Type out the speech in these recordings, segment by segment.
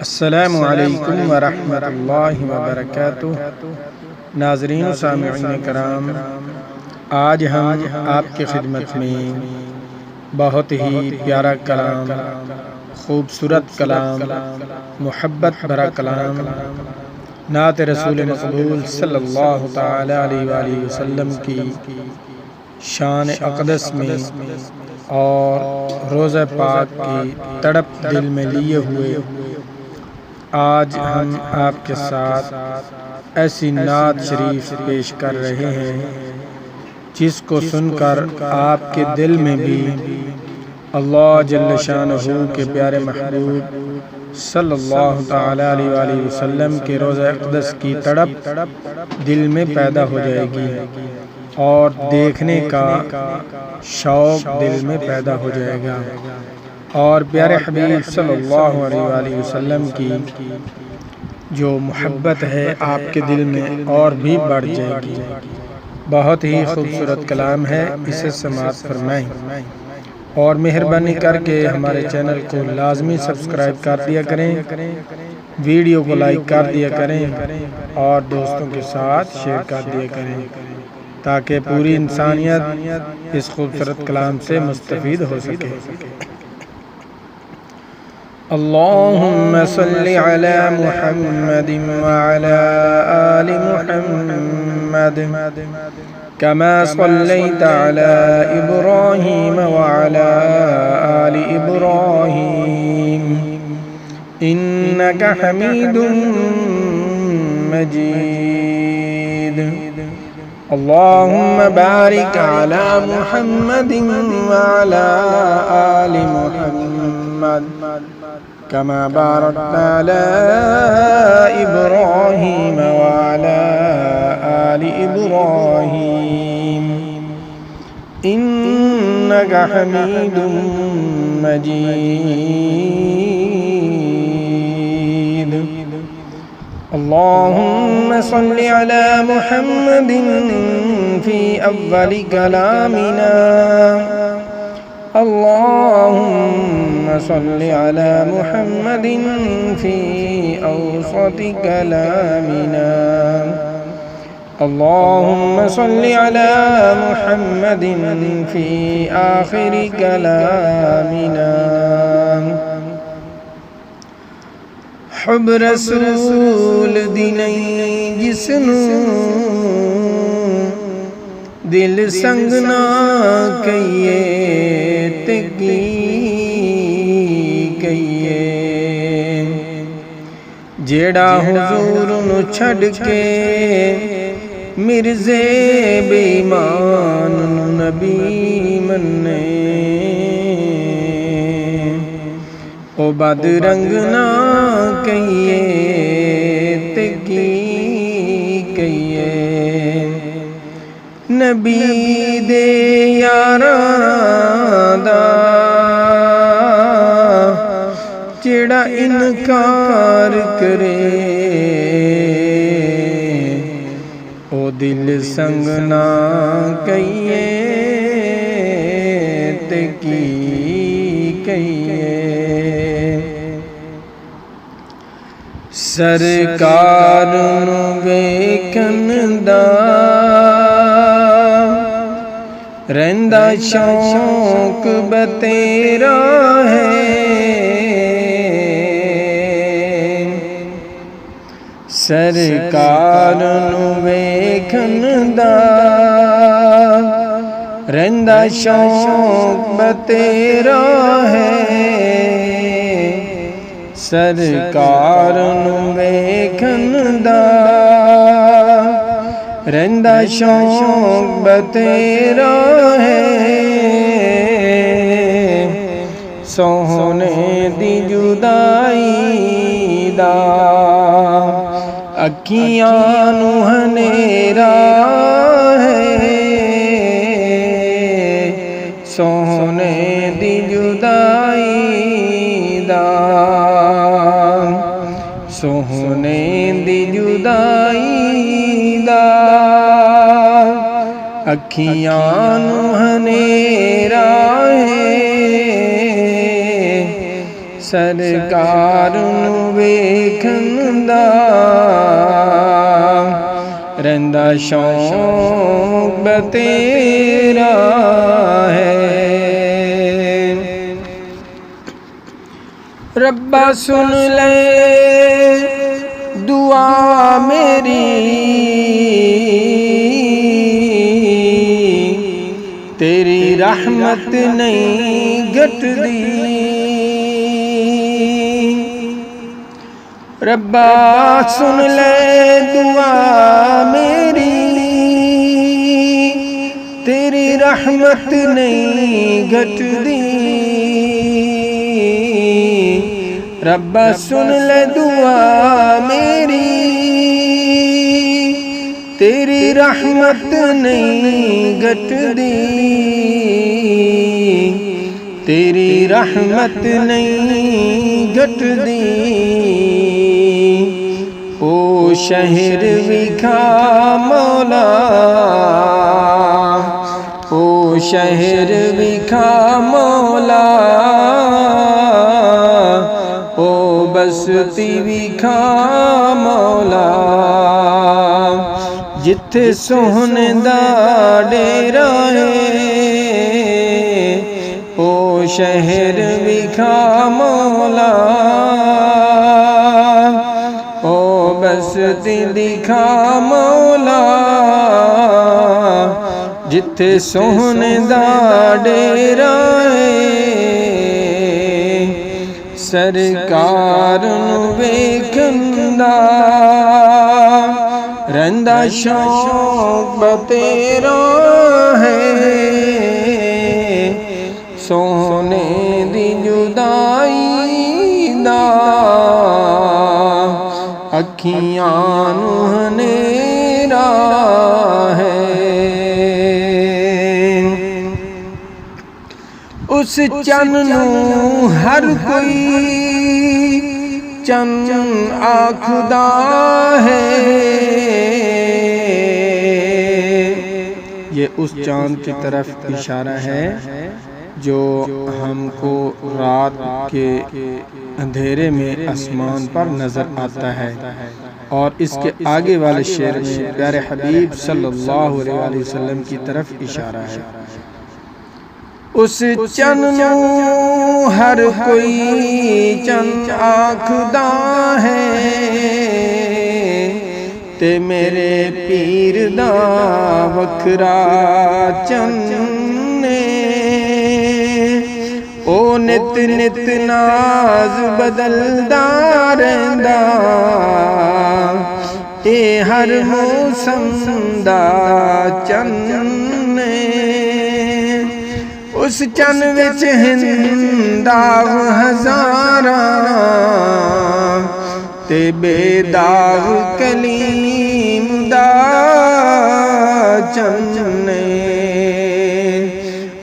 अस्सलामु अलैकुम वरहमतुल्लाहि वबरकातुह। नाज़रीन व सामिईन कराम, आज हम आपकी खिदमत में बहुत ही प्यारा कलाम, खूबसूरत कलाम, मोहब्बत भरा कलाम नात रसूल मक़बूल सल्लल्लाहु तआला अलैहि वसल्लम की शान अक़दस में और रोज़ा पाक की तड़प दिल में लिए हुए आज हम आपके साथ ऐसी नात शरीफ पेश कर रहे हैं जिसको सुनकर आपके दिल में भी अल्लाह जल्ल शानहू के प्यारे महबूब सल्लल्लाहु तआला अलैहि वसल्लम के रोज़ा अक़दस की तड़प दिल में पैदा हो जाएगी और देखने का शौक़ दिल में पैदा हो जाएगा और प्यारे हबीब सल्लल्लाहु अलैहि वसल्लम की जो मोहब्बत है आपके दिल में और भी बढ़ जाएगी। बहुत ही खूबसूरत कलाम है, इसे समाअत फरमाएं और मेहरबानी करके हमारे चैनल को लाजमी सब्सक्राइब कर दिया करें, वीडियो को लाइक कर दिया करें और दोस्तों के साथ शेयर कर दिया करें ताकि पूरी इंसानियत इस खूबसूरत कलाम से मुस्तफ़ीद हो सके। अल्लाहुम्मा सल्लि अला मुहम्मदिन व अला आलि मुहम्मद कमा सल्लैता अला इब्राहीम व अला आलि इब्राहीम इन्नका हमीदुम मजीद। अल्लाहुम्मा बारिक अला मुहम्मदिन व अला आलि मुहम्मद कमा बारकता अला इब्राहीम व अला आलि इब्राहीम इन्नका हमीदुम मजीद। अल्लाहुम्मा सल्लि अला मुहम्मदिन फी अव्वलि कलामिना अल्लाहुम्मा सल्लि अला मुहम्मदिन फी औसति कलामिना अल्लाहुम्मा सल्लि अला मुहम्मदिन फी आखिरि कलामिना। हुब रसूल दी नहीं जिसनू दिल संग ना कहिए ते की कहिए, जेड़ा हुजूर नू छड़ के मिर्ज़े बेईमान नू नबी मन्ने ओ बदरंग ना कहिए ते की कहिए, नबी दे यारां दा जेड़ा इनकार करे ओ दिल संग ना कहिए ते की कहिए। सरकार नू वेखन दा रहिंदा शौक बतेरा है, सरकार नू वेखन दा रहिंदा शौक बतेरा है, सरकार नू वेखन दा रहिंदा शौक बतेरा है, सोहने दी जुदाई दा अखियां नू हनेरा है, सोहने दी जुदाई दा सोहने दी जुदाई दा अखियां नू हनेरा है, सरकार नू वेखदा रहिंदा शौक बतेरा है। रब्बा सुन ले दुआ मेरी, तेरी रहमत नहीं घटदी। रब्बा सुन ले दुआ मेरी, तेरी रहमत नहीं घटदी। रब्बा सुन ले दुआ मेरी, तेरी रहमत नहीं घटदी। तेरी रहमत नहीं घटदी। ओ शहर विखा मौला, ओ शहर विखा मौला, ओ बस्ती विखा मौला, जिथे सोहने दा डेरा है। ओ शहर विखा मौला, ओ बस्ती दिखा मौला, जिथे सोहने दा डेरा है। सरकार नू वेखदा रहिंदा शौक बतेरा है। सोने दी जुदाई दा अखियां नू हनेरा है। उस चन नू हर कोई चन आखदा है। ये उस चांद की तरफ इशारा है जो हमको रात के अंधेरे में आसमान पर नजर आता है। और इसके आगे वाले शेर में प्यारे हबीब सल्लल्लाहु अलैहि वसल्लम की तरफ इशारा है। उस चन नू हर कोई चन आखदा है, ते मेरे पीर दा वखरा चन ने। ओ नित नित नाज बदलदा रहिंदा, ए हर मौसम दा चन ने। उस चन विच हिंदाग हजारा, ते बेदाग कलीम दा चन ने।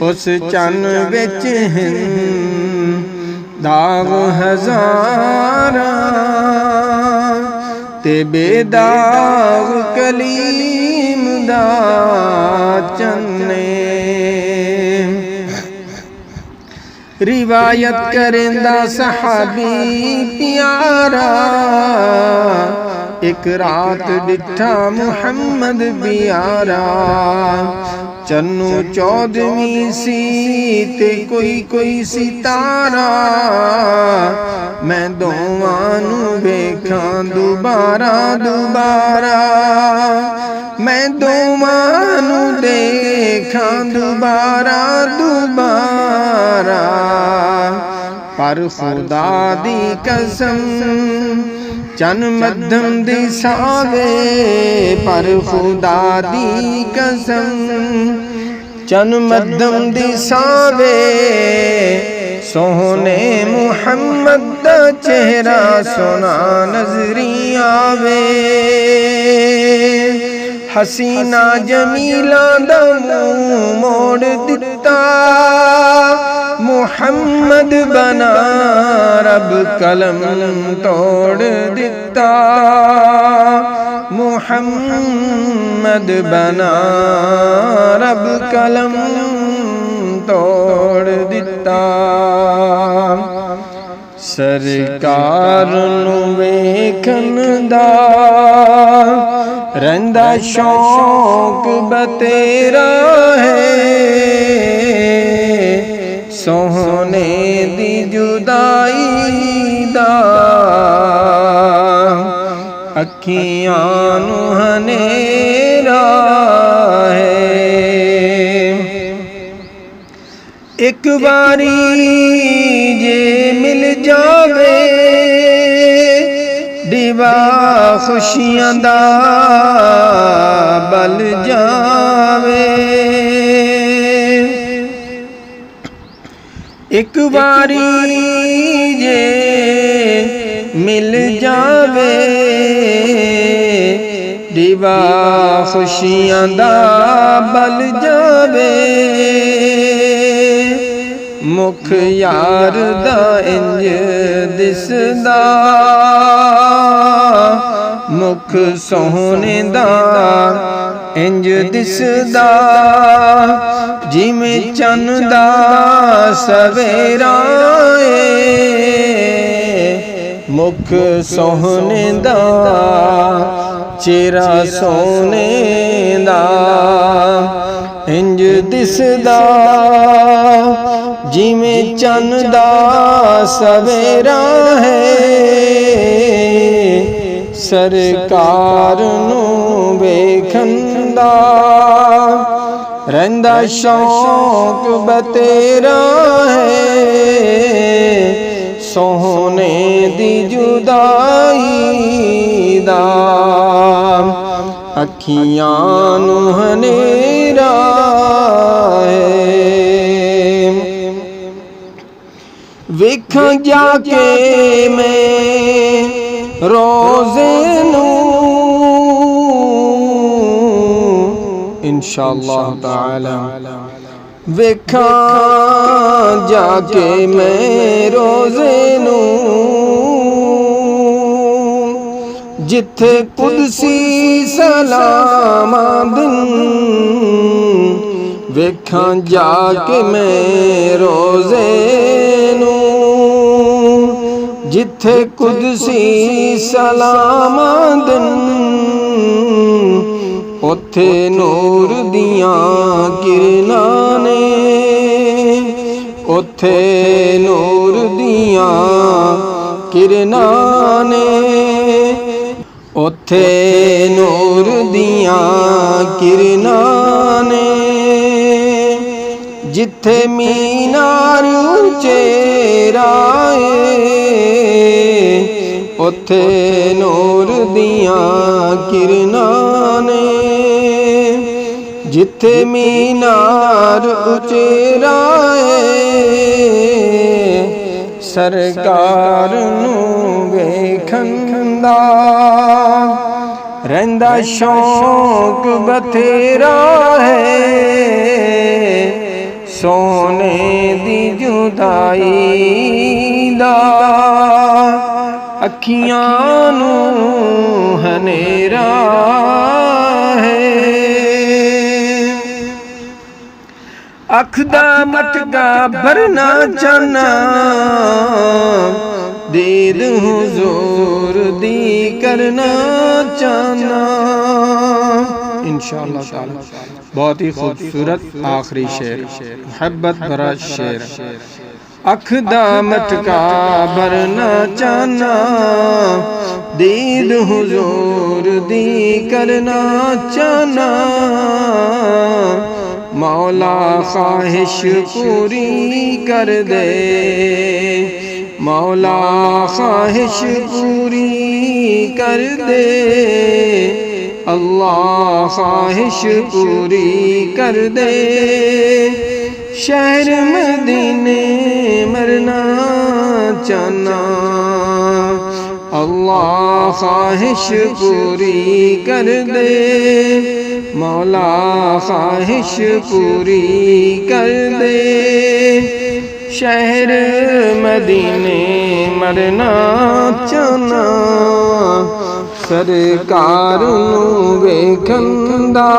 उस चन विच हिंदाग हजारा, ते बेदाग कलीम दा चन ने। रिवायत करेंदा सहाबी प्यारा, एक रात डिठा मुहम्मद प्यारा। चन्नू 14वीं सी ते कोई कोई सितारा, मैं दोवां नू वेखां दुबारा दुबारा। मैं दोवां नू देखां दुबारा दुबारा। पर खुदा दी कसम चन मध्यम दिसावे, पर खुदा दी कसम चन मध्यम दिसावे। सोहने मुहम्मद दा चेहरा सोना नजरी आवे। हसीना जमीला दा मुंह मोड़ दिता, मुहम्मद बना रब कलम तोड़ दिता। मुहम्मद बना रब कलम तोड़ दिता। ਸਰਕਾਰ ਨੂੰ ਵੇਖਣ ਦਾ ਰਹਿੰਦਾ ਸ਼ੌਕ ਬਤੇਰਾ ਹੈ, ਸੋਹਣੇ ਦੀ ਜੁਦਾਈ ਦਾ ਅੱਖੀਆਂ ਨੂੰ ਹਨੇਰਾ ਹੈ। ਇੱਕ ਵਾਰੀ ਜੇ ਮਿਲ ਜਾਵੇ ਦੀਵਾ ਖੁਸ਼ੀਆਂ ਦਾ ਬਲ ਜਾਵੇ, ਇੱਕ ਵਾਰੀ ਜੇ ਮਿਲ ਜਾਵੇ ਦੀਵਾ ਖੁਸ਼ੀਆਂ ਦਾ ਬਲ ਜਾਵੇ, ਮੁਖ ਯਾਰ ਦਾ ਇੰਜ ਦਿਸਦਾ ਮੁਖ ਸੋਹਣੇ ਦਾ ਇੰਜ ਦਿਸਦਾ, ਜਿਵੇਂ ਚੰਨ ਦਾ ਸਵੇਰਾ ਏ, ਮੁਖ ਸੋਹਣੇ ਦਾ ਚਿਹਰਾ ਸੋਹਣੇ ਦਾ ਇੰਜ ਦਿਸਦਾ, ਜਿਵੇਂ ਚੰਨ ਦਾ ਸਵੇਰਾ ਹੈ। ਸਰਕਾਰ ਨੂੰ ਵੇਖਣ ਦਾ ਰਹਿੰਦਾ ਸ਼ੌਕ ਬਤੇਰਾ ਹੈ, ਸੋਹਣੇ ਦੀ ਜੁਦਾਈ ਦਾ ਅੱਖੀਆਂ ਨੂੰ ਹਨੇਰਾ ਹੈ। ਵੇਖਾਂ ਜਾ ਕੇ ਮੈਂ ਰੋਜ਼ੇ ਨੂੰ ਇੰਸ਼ਾ ਅੱਲਾਹ ਤਾਲਾ, ਵੇਖਾਂ ਜਾ ਕੇ ਮੈਂ ਰੋਜ਼ੇ ਨੂੰ ਜਿੱਥੇ ਕੁਦਸੀ ਸਲਾਮਾਂ ਦਿਨ, ਵੇਖਾਂ ਜਾ ਕੇ ਮੈਂ ਰੋਜ਼ੇ ਨੂੰ ਜਿੱਥੇ ਕੁਦਸੀ ਸਲਾਮਾਂ ਦਿਨ, ਉੱਥੇ ਨੂਰ ਦੀਆਂ ਕਿਰਨਾਂ ਨੇ, ਉੱਥੇ ਨੂਰ ਦੀਆਂ ਕਿਰਨਾਂ ਨੇ, ਉੱਥੇ ਨੂਰ ਦੀਆਂ ਕਿਰਨਾਂ ਨੇ, ਜਿੱਥੇ ਮੀਨਾਰ ਉਚੇਰਾ ਏ, ਉੱਥੇ ਨੂਰ ਦੀਆਂ ਕਿਰਨਾਂ ਨੇ, ਜਿੱਥੇ ਮੀਨਾਰ ਉਚੇਰਾ ਏ। ਸਰਕਾਰ ਨੂੰ ਵੇਖਣ ਦਾ ਰਹਿੰਦਾ ਸ਼ੌਕ ਬਥੇਰਾ ਹੈ, ਸੋਹਣੇ ਦੀ ਜੁਦਾਈ ਦਾ ਅੱਖੀਆਂ ਨੂੰ ਹਨੇਰਾ ਹੈ। ਅੱਖ ਦਾ ਮਟਕਾ ਭਰਨਾ ਚਾਹਨਾ, ਦੀਦ हुजूर दी करना चाहना। इंशाअल्लाह ताला बहुत ही खूबसूरत आखिरी शेर, मोहब्बत भरा शेर। अख दा मटका भरना चाहना, दीद हुजूर दी करना चाहना। मौला ख्वाहिश पूरी कर दे, मौला ख्वाहिश पूरी कर दे, अल्लाह ख्वाहिश पूरी कर दे। शहर मदीने मरना चाहना, अल्लाह ख्वाहिश पूरी कर दे, मौला ख्वाहिश पूरी कर दे। शहर मदीने मरना चाहना, सरकार नूं वेखण दा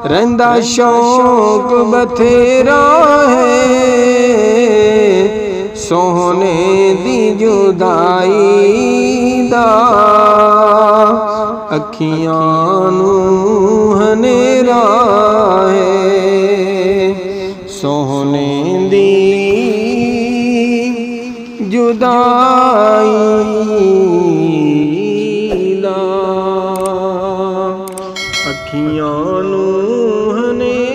रहिंदा शौक बथेरा है। सोहने दी जुदाई दा अखियां नूं हनेरा है। सोहने दी जुदाई दा अखियां नूं हनेरा